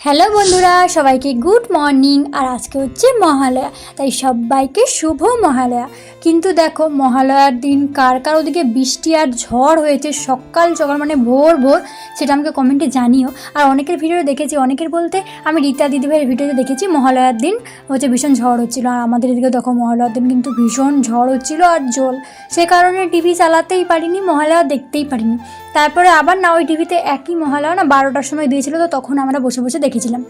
Hello বন্ধুরা, সবাইকে good morning. আর আজকে হচ্ছে মহালয়া, তাই সবাইকে শুভ মহালয়া। কিন্তু দেখো, মহালয়ার দিন কার কার ওদিকে বৃষ্টি আর ঝড় হয়েছে সকাল সকাল, মানে ভোর ভোর, সেটা আমাকে কমেন্টে জানিও। আর অনেকের ভিডিও দেখেছি, অনেকের বলতে আমি রীতা দিদিভাইয়ের ভিডিওতে দেখেছি মহালয়ার দিন হচ্ছে ভীষণ ঝড় হচ্ছিলো। আর আমাদের এদিকে দেখো মহালয়ার দিন কিন্তু ভীষণ ঝড় হচ্ছিলো আর জল, সে কারণে টিভি চালাতেই পারিনি, মহালয়া দেখতেই পারিনি। তারপরে আবার না, ওই টিভিতে একই মহালয়া না 12টার সময় দিয়েছিল, তো তখন আমরা বসে বসে দেখেছিলাম।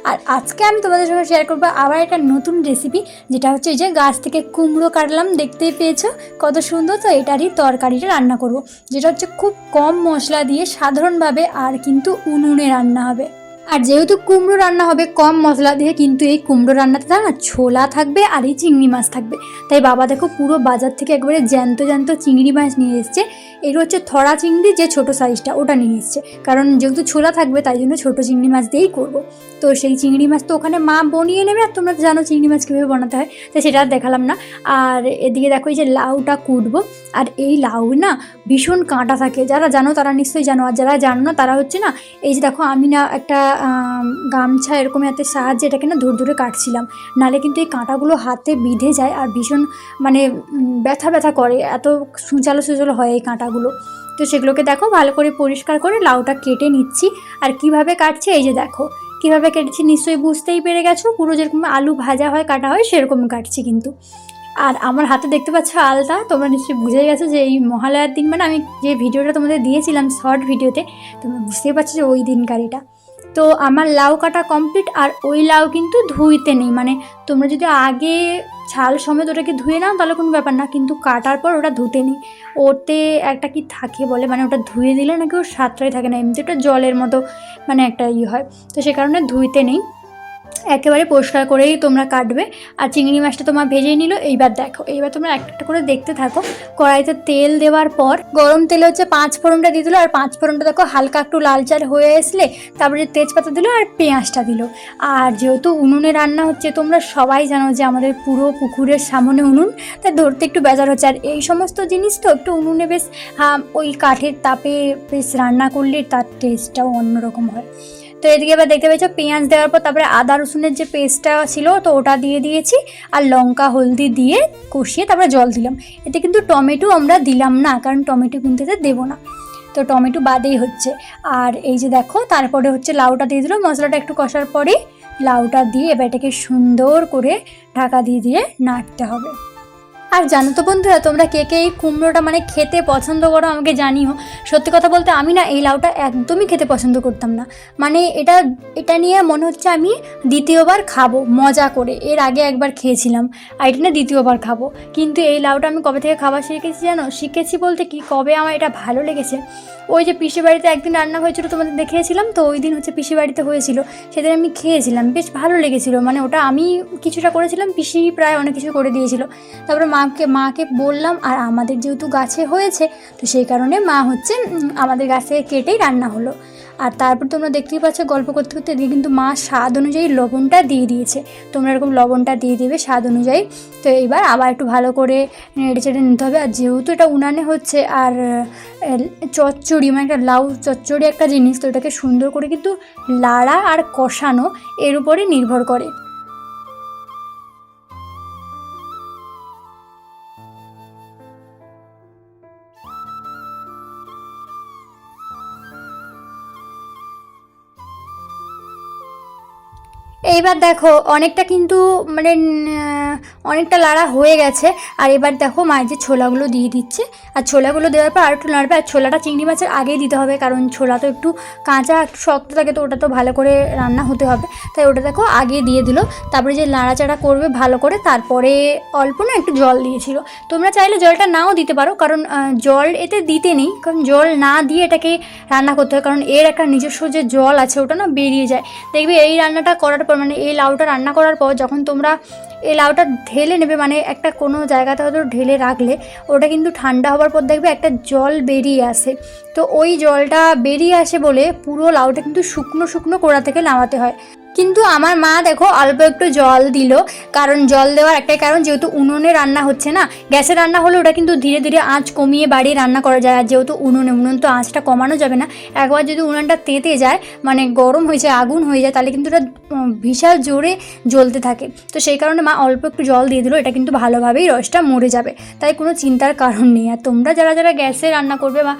আর আজকে আমি তোমাদের সঙ্গে শেয়ার করবো আবার একটা নতুন রেসিপি, যেটা হচ্ছে এই যে গাছ থেকে কুমড়ো কাটলাম, দেখতেই পেয়েছো কত সুন্দর। তো এটারই তরকারিটা রান্না করব, যেটা হচ্ছে খুব কম মশলা দিয়ে সাধারণভাবে, আর কিন্তু উনুনে রান্না হবে। আর যেহেতু কুমড়ো রান্না হবে কম মশলা দিয়ে, কিন্তু এই কুমড়ো রান্নাতে না ছোলা থাকবে আর এই চিংড়ি মাছ থাকবে। তাই বাবা দেখো পুরো বাজার থেকে একবারে জ্যান্ত জ্যান্ত চিংড়ি মাছ নিয়ে এসছে। এর হচ্ছে থরা চিংড়ি, যে ছোটো সাইজটা ওটা নিয়ে এসছে, কারণ যেহেতু ছোলা থাকবে তাই জন্য ছোটো চিংড়ি মাছ দিয়েই করবো। তো সেই চিংড়ি মাছ তো ওখানে মা বনিয়ে নেবে, আর তোমরা তো জানো চিংড়ি মাছ কীভাবে বানাতে হয়, তাই সেটা আর দেখালাম না। আর এদিকে দেখো এই যে লাউটা কুটবো, আর এই লাউ না ভীষণ কাঁটা থাকে, যারা জানো তারা নিশ্চয়ই জানো, আর যারা জানো না তারা হচ্ছে না, এই যে দেখো আমি না একটা গামছা এরকম হাতের সাহায্যে এটাকে না ধরে ধরে কাটছিলাম, নাহলে কিন্তু এই কাঁটাগুলো হাতে বিঁধে যায় আর ভীষণ মানে ব্যথা ব্যথা করে, এত সুচালো সুচালো হয় এই কাঁটাগুলো। তো সেগুলোকে দেখো ভালো করে পরিষ্কার করে লাউটা কেটে নিচ্ছি। আর কিভাবে কাটছি এই যে দেখো কীভাবে কেটেছি, নিশ্চয়ই বুঝতেই পেরে গেছো, পুরো যেরকম আলু ভাজা হয় কাটা হয় সেরকম কাটছি কিন্তু। আর আমার হাতে দেখতে পাচ্ছ আলতা, তোমরা নিশ্চয়ই বুঝে গেছো যে এই মহালয়ার দিন, মানে আমি যে ভিডিওটা তোমাদের দিয়েছিলাম শর্ট ভিডিওতে, তোমরা বুঝতেই পারছো যে ওই দিনকারিটা। তো আমার লাউ কাটা কমপ্লিট। আর ওই লাউ কিন্তু ধুইতে নেই, মানে তোমরা যদি আগে ছাল সমেত ওটাকে ধুয়ে নাও তাহলে কোনো ব্যাপার না, কিন্তু কাটার পর ওটা ধুতে নেই। ওতে একটা কি থাকে বলে, মানে ওটা ধুয়ে দিলে নাকি ওর স্বাদটাই থাকে না, এমনি ওটা জলের মতো মানে একটা হয়, তো সে কারণে ধুইতে নেই, একেবারে পরিষ্কার করেই তোমরা কাটবে। আর চিংড়ি মাছটা তোমার ভেজে নিল। এইবার দেখো, এইবার তোমরা একটা করে দেখতে থাকো। কড়াইতে তেল দেওয়ার পর গরম তেলে হচ্ছে 5 ফোড়নটা দিয়ে দিল, আর 5 ফোড়নটা দেখো হালকা একটু লালচার হয়ে আসলে তারপরে তেজপাতা দিল আর পেঁয়াজটা দিল। আর যেহেতু উনুনে রান্না হচ্ছে, তোমরা সবাই জানো যে আমাদের পুরো পুকুরের সামনে উনুন, তাই ধরতে একটু বেজার হচ্ছে। আর এই সমস্ত জিনিস তো একটু উনুনে বেশ ওই কাঠের তাপে বেশ রান্না করলে তার টেস্টটাও অন্যরকম হয়। তো এদিকে এবার দেখতে পেয়েছো পেঁয়াজ দেওয়ার পর তারপরে আদা রসুনের যে পেস্টটা ছিল তো ওটা দিয়ে দিয়েছি, আর লঙ্কা হলদি দিয়ে কষিয়ে তারপরে জল দিলাম। এতে কিন্তু টমেটো আমরা দিলাম না, কারণ টমেটো কিন্তু এতে দেবো না, তো টমেটো বাদেই হচ্ছে। আর এই যে দেখো তারপরে হচ্ছে লাউটা দিয়ে দিল, মশলাটা একটু কষার পরে লাউটা দিয়ে এবার এটাকে সুন্দর করে ঢাকা দিয়ে দিয়ে নাড়তে হবে। আর জানো তো বন্ধুরা, তোমরা কে কে এই কুমড়োটা মানে খেতে পছন্দ করো আমাকে জানিও। সত্যি কথা বলতে আমি না এই লাউটা একদমই খেতে পছন্দ করতাম না, মানে এটা নিয়ে মনে হচ্ছে আমি দ্বিতীয়বার খাবো মজা করে। এর আগে একবার খেয়েছিলাম, আর এটা না দ্বিতীয়বার খাবো। কিন্তু এই লাউটা আমি কবে থেকে খাবার শিখেছি জানো, শিখেছি বলতে কি, কবে আমার এটা ভালো লেগেছে, ওই যে পিসি বাড়িতে একদিন রান্না হয়েছিল তোমাদের দেখিয়েছিলাম, তো ওই দিন হচ্ছে পিসি বাড়িতে হয়েছিল, সেদিন আমি খেয়েছিলাম, বেশ ভালো লেগেছিলো। মানে ওটা আমি কিছুটা করেছিলাম, পিসি প্রায় অনেক কিছু করে দিয়েছিল। তারপরে মাকে বললাম, আর আমাদের যেহেতু গাছে হয়েছে তো সেই কারণে মা হচ্ছে আমাদের গাছ থেকে কেটেই রান্না হলো। আর তারপর তোমরা দেখতেই পাচ্ছ গল্প করতে করতে এদিকে কিন্তু মা স্বাদ অনুযায়ী লবণটা দিয়ে দিয়েছে, তোমরা এরকম লবণটা দিয়ে দেবে স্বাদ অনুযায়ী। তো এইবার আবার একটু ভালো করে নেড়ে চেড়ে নিতে হবে। আর যেহেতু এটা উনানে হচ্ছে, আর চচ্চড়ি মানে একটা লাউ চচ্চড়ি একটা জিনিস, তো এটাকে সুন্দর করে কিন্তু লাড়া আর কষানো এর উপরে নির্ভর করে। এইবার দেখো অনেকটা কিন্তু মানে অনেকটা লাড়া হয়ে গেছে। আর এবার দেখো মায়ের যে ছোলাগুলো দিয়ে দিচ্ছে, আর ছোলাগুলো দেওয়ার পর আর একটু নাড়বে। আর ছোলাটা চিংড়ি মাছের আগেই দিতে হবে, কারণ ছোলা তো একটু কাঁচা একটু শক্ত থাকে, তো ওটা তো ভালো করে রান্না হতে হবে, তাই ওটা দেখো আগে দিয়ে দিল। তারপরে যে নাড়াচাড়া করবে ভালো করে, তারপরে অল্প না একটু জল দিয়েছিল। তোমরা চাইলে জলটা নাও দিতে পারো, কারণ জল এতে দিতে নেই, কারণ জল না দিয়ে এটাকে রান্না করতে হয়, কারণ এর একটা নিজস্ব যে জল আছে ওটা না বেরিয়ে যায়। দেখবে এই রান্নাটা করার পর, মানে এই লাউটা রান্না করার পর যখন তোমরা এই লাউটা ঢেলে নেবে, মানে একটা কোনো জায়গাতে হয়তো ঢেলে রাখলে ওটা কিন্তু ঠান্ডা হওয়ার পর দেখবে একটা জল বেরিয়ে আসে, তো ওই জলটা বেরিয়ে আসে বলে পুরো লাউটা কিন্তু শুকনো শুকনো কোড়া থেকে নামাতে হয়। কিন্তু আমার মা দেখো অল্প একটু জল দিল, কারণ জল দেওয়ার একটাই কারণ, যেহেতু উনুনে রান্না হচ্ছে না, গ্যাসে রান্না হলে ওটা কিন্তু ধীরে ধীরে আঁচ কমিয়ে বাড়িয়ে রান্না করা যায়, আর যেহেতু উনুন তো আঁচটা কমানো যাবে না। একবার যদি উনুনটা তেতে যায়, মানে গরম হয়ে যায়, আগুন হয়ে যায়, তাহলে কিন্তু ওটা বিশাল জোরে জ্বলতে থাকে। তো সেই কারণে মা অল্প একটু জল দিয়ে দিল, এটা কিন্তু ভালোভাবেই রসটা মরে যাবে, তাই কোনো চিন্তার কারণ নেই। আর তোমরা যারা যারা গ্যাসে রান্না করবে বা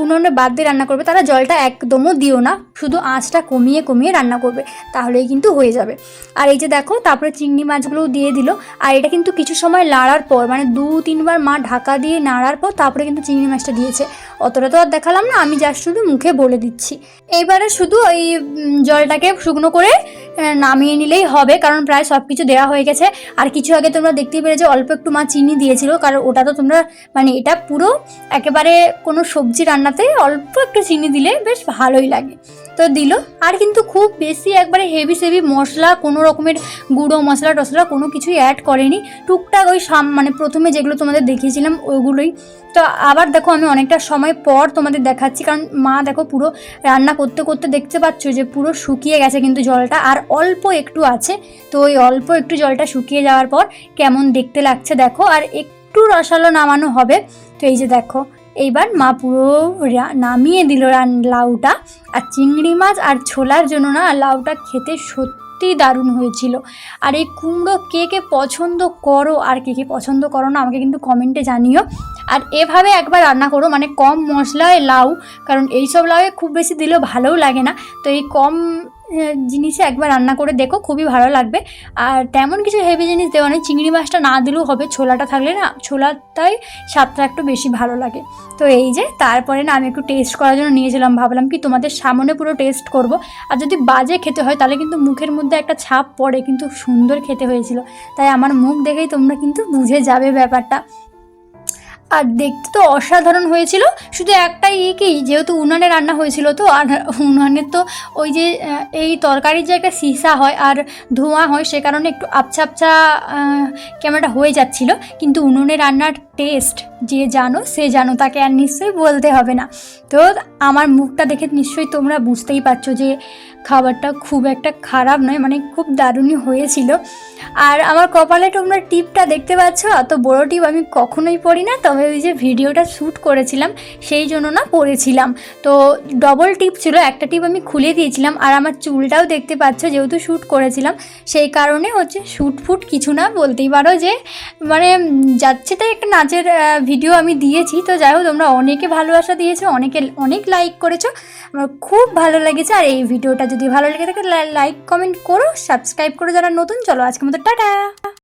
উনুনে বাদ দিয়ে রান্না করবে, তারা জলটা একদমও দিও না, শুধু আঁচটা কমিয়ে কমিয়ে রান্না করবে, তাহলেই কিন্তু হয়ে যাবে। আর এই যে দেখো, তারপরে চিংড়ি মাছগুলোও দিয়ে দিল। আর এটা কিন্তু কিছু সময় নাড়ার পর, মানে 2-3 বার মা ঢাকা দিয়ে নাড়ার পর তারপরে কিন্তু চিংড়ি মাছটা দিয়েছে। অতটা তো আর দেখালাম না, আমি জাস্ট শুধু মুখে বলে দিচ্ছি। এইবারে শুধু ওই জলটাকে শুকনো করে নামিয়ে নিলেই হবে, কারণ প্রায় সব কিছু দেওয়া হয়ে গেছে। আর কিছু আগে তোমরা দেখতেই পেরেছো অল্প একটু মা চিনি দিয়েছিল, কারণ ওটা তো তোমরা মানে এটা পুরো একেবারে কোনো সবজি রান্নাতে অল্প একটু চিনি দিলে বেশ ভালোই লাগে, তো দিল। আর কিন্তু খুব বেশি একবারে হেভি সেভি মশলা, কোনো রকমের গুঁড়ো মশলা টশলা কোনো কিছুই অ্যাড করেনি, টুকটাক ওই মানে প্রথমে যেগুলো তোমাদের দেখিয়েছিলাম ওইগুলোই। তো আবার দেখো, আমি অনেকটা সময় পর তোমাদের দেখাচ্ছি, কারণ মা দেখো পুরো রান্না করতে করতে দেখতে পাচ্ছ যে পুরো শুকিয়ে গেছে কিন্তু জলটা, আর অল্প একটু আছে। তো ওই অল্প একটু জলটা শুকিয়ে যাওয়ার পর কেমন দেখতে লাগছে দেখো, আর একটু রসালো নামানো হবে। তো এই যে দেখো, এইবার মা পুরো নামিয়ে দিল লাউটা। আর চিংড়ি মাছ আর ছোলার জন্য না লাউটা খেতে সত্যিই দারুণ হয়েছিল। আর এই কুমড়ো কে কে পছন্দ করো আর কে কে পছন্দ করো না আমাকে কিন্তু কমেন্টে জানিও। আর এভাবে একবার রান্না করো, মানে কম মশলায় লাউ, কারণ এইসব লাউয়ে খুব বেশি দিলেও ভালোও লাগে না। তো এই কম জিনিসে একবার রান্না করে দেখো, খুবই ভালো লাগবে। আর তেমন কিছু হেভি জিনিস দেওয়া নেই, চিংড়ি মাছটা না দিলেও হবে, ছোলাটা থাকলে না ছোলাটাই স্বাদটা একটু বেশি ভালো লাগে। তো এই যে তারপরে না আমি একটু টেস্ট করার জন্য নিয়েছিলাম, ভাবলাম কি তোমাদের সামনে পুরো টেস্ট করব। আর যদি বাজে খেতে হয় তাহলে কিন্তু মুখের মধ্যে একটা ছাপ পড়ে, কিন্তু সুন্দর খেতে হয়েছিল, তাই আমার মুখ দেখেই তোমরা কিন্তু বুঝে যাবে ব্যাপারটা। আর দেখতে তো অসাধারণ হয়েছিল, শুধু একটাই কি, যেহেতু উনানে রান্না হয়েছিল তো, আর উনানের তো ওই যে এই তরকারির যে একটা সীসা হয় আর ধোঁয়া হয়, সে কারণে একটু আবছা আবছা কেমনটা হয়ে যাচ্ছিল। কিন্তু উনুনে রান্নার টেস্ট যে জানো সে জানো, তাকে আর নিশ্চয়ই বলতে হবে না। তো আমার মুখটা দেখে নিশ্চয়ই তোমরা বুঝতেই পারছো যে খাবারটা খুব একটা খারাপ নয়, মানে খুব দারুণই হয়েছিল। আর আমার কপালে তোমরা টিপটা দেখতে পাচ্ছ, অত বড় টিপ আমি কখনোই পরি না, তবে ওই যে ভিডিওটা শ্যুট করেছিলাম সেই জন্য না পরেছিলাম। তো ডবল টিপ ছিল, একটা টিপ আমি খুলে দিয়েছিলাম। আর আমার চুলটাও দেখতে পাচ্ছ, যেহেতু শ্যুট করেছিলাম সেই কারণে হচ্ছে শ্যুট ফুট কিছু না বলতেই পারো, যে মানে যাচ্ছে তাই একটা নাচের ভিডিও আমি দিয়েছি। তো যাই হোক, তোমরা অনেকে ভালোবাসা দিয়েছো, অনেকে অনেক লাইক করেছো, আমার খুব ভালো লেগেছে। আর এই ভিডিওটা যদি ভালো লেগে থাকে লাইক কমেন্ট করো, সাবস্ক্রাইব করো যারা নতুন। চলো আজকের মতো টাটা।